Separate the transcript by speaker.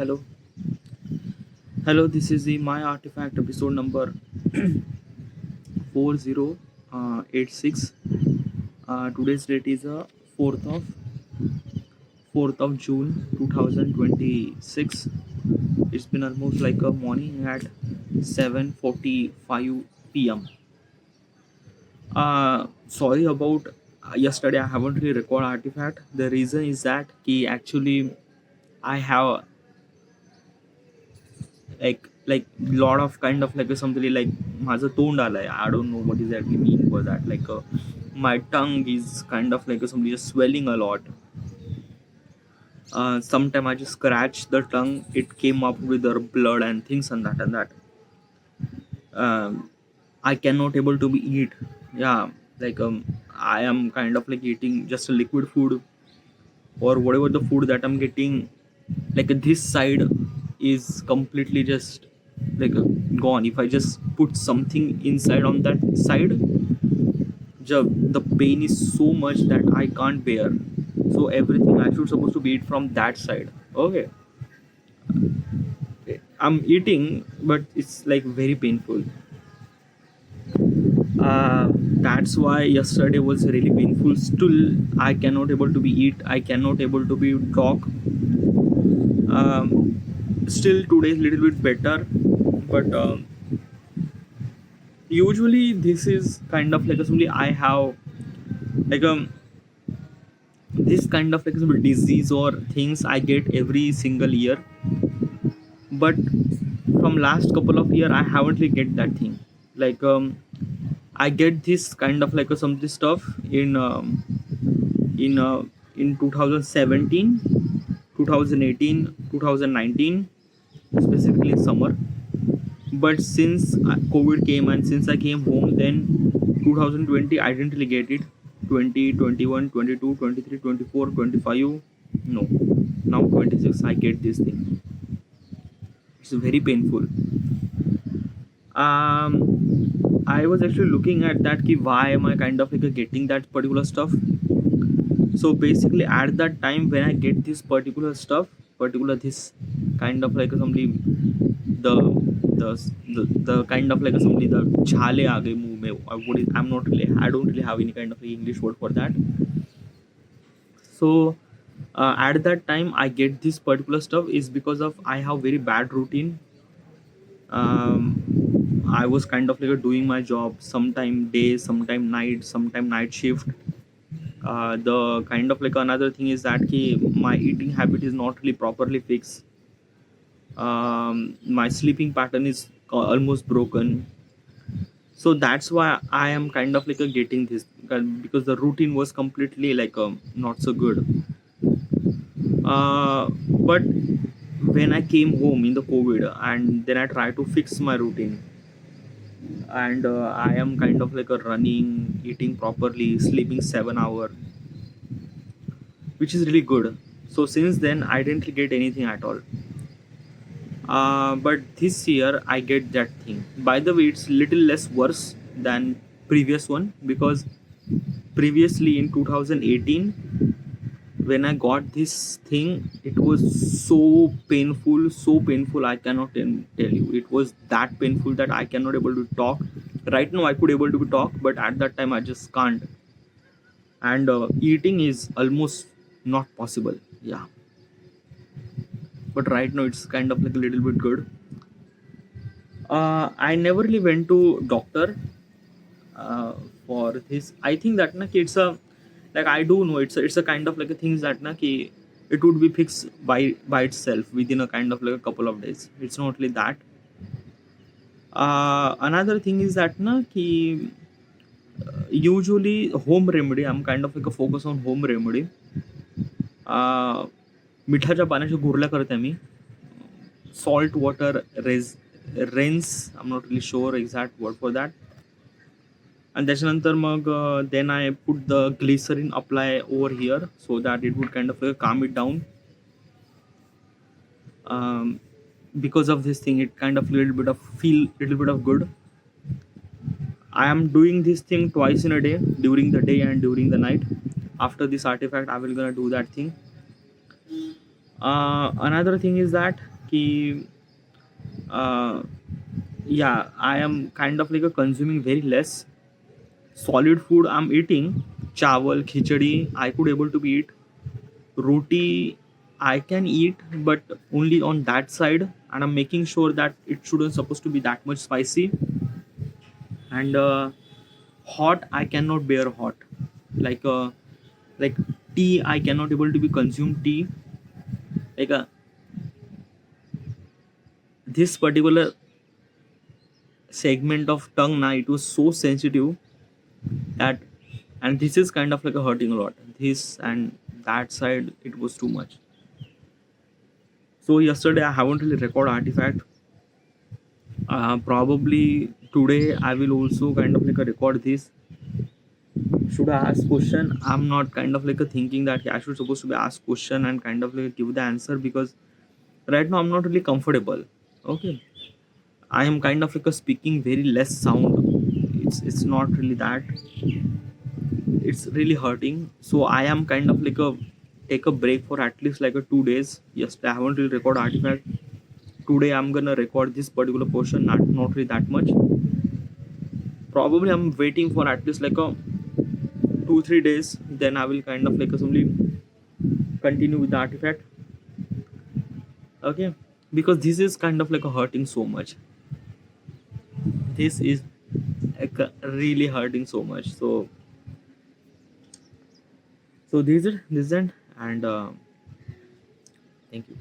Speaker 1: Hello, hello. This is the My Artifact episode number 4086. Today's date is 4th of 4th of June 2026. It's been almost like a morning at 7:45 p.m. Sorry about yesterday. I haven't really recorded Artifact. The reason is that actually I have like lot of kind of like something like माझं तोंड आलंय. I don't know what exactly mean for that. My tongue is kind of like something just swelling a lot. Sometime I just scratch the tongue, it came up with the blood and things and that. I cannot able to be eat. Yeah, I am kind of like eating just a liquid food or whatever the food that I'm getting. Like this side is completely just like gone. If I just put something inside on that side, the pain is so much that I can't bear. So everything I should supposed to be eat from that side. Okay, I'm eating, but it's like very painful. That's why yesterday was really painful. Still, I cannot able to be eat. I cannot able to be talk. Still today is little bit better, but usually this is kind of like a simply I have like this kind of like some disease or things I get every single year, but from last couple of year I haven't really get that thing. like I get this kind of like some this stuff in in 2017, 2018, 2019, specifically in summer. But since COVID came and since I came home, then 2020 I didn't really get it. 20, 21, 22, 23, 24, 25. No, now 26 I get this thing. It's very painful. I was actually looking at that ki why am I kind of like getting that particular stuff. So basically at that time when I get this particular stuff, particular this kind of like somebody the the kind of like somebody the chale aa gaye muh mein. I don't really have any kind of English word for that. So at that time I get this particular stuff is because of I have very bad routine. I was kind of like doing my job sometime day, sometime night, sometime night shift. The kind of like another thing is that my eating habit is not really properly fixed. My sleeping pattern is almost broken. So that's why I am kind of like getting this because the routine was completely like not so good. But when I came home in the COVID and then I try to fix my routine, and I am kind of like a running, eating properly, sleeping 7 hour, which is really good. So since then I didn't get anything at all. But this year I get that thing. By the way, it's little less worse than previous one because previously in 2018 when I got this thing, it was so painful. I cannot tell you. It was that painful that I cannot able to talk. Right now I could able to talk, but at that time I just can't. And eating is almost not possible. Yeah, but right now it's kind of like a little bit good. I never really went to doctor uh, for this. I think that na, ki it's a like I do know it's a kind of like a things that na, ki it would be fixed by itself within a kind of like a couple of days. It's not really that. Another thing is that na, ki usually home remedy. I'm kind of like a focus on home remedy. uh, मिठाच्या पाण्याच्या गुरल्या करते मी. Salt water rinse. I'm not really sure exact word for that. And त्याच्यानंतर मग then I put the glycerin apply over here so that it would kind of calm it down. um, because of this thing it kind of little bit of good. I am doing this thing twice in a day, during the day and during the night. After this artifact I will gonna do that thing. Another thing is that ki, uh, yeah, I am kind of like a consuming very less solid food. I'm eating chawal, khichdi, I could able to be eat. Roti I can eat, but only on that side, and I'm making sure that it shouldn't supposed to be that much spicy. And hot I cannot bear hot. like uh, like tea I cannot able to be consume tea. like this particular segment of tongue now, it was so sensitive that, and this is kind of like a hurting a lot, this and that side, it was too much. So yesterday I haven't really record artifact. Probably today I will also kind of like a record this. Should I ask question? I'm not kind of like a thinking that I should supposed to be ask question and kind of like give the answer, because right now I'm not really comfortable. Okay, I am kind of like a speaking very less sound. It's not really that. It's really hurting. So I am kind of like a take a break for at least like a 2 days. Yes, I haven't really record artifact. Today I'm gonna record this particular portion, not really that much. Probably I'm waiting for at least like a 2 3 days. Then I will kind of like a simply continue with the artifact. Okay, because this is kind of like a hurting so much. This is like really hurting so much. So this is and thank you.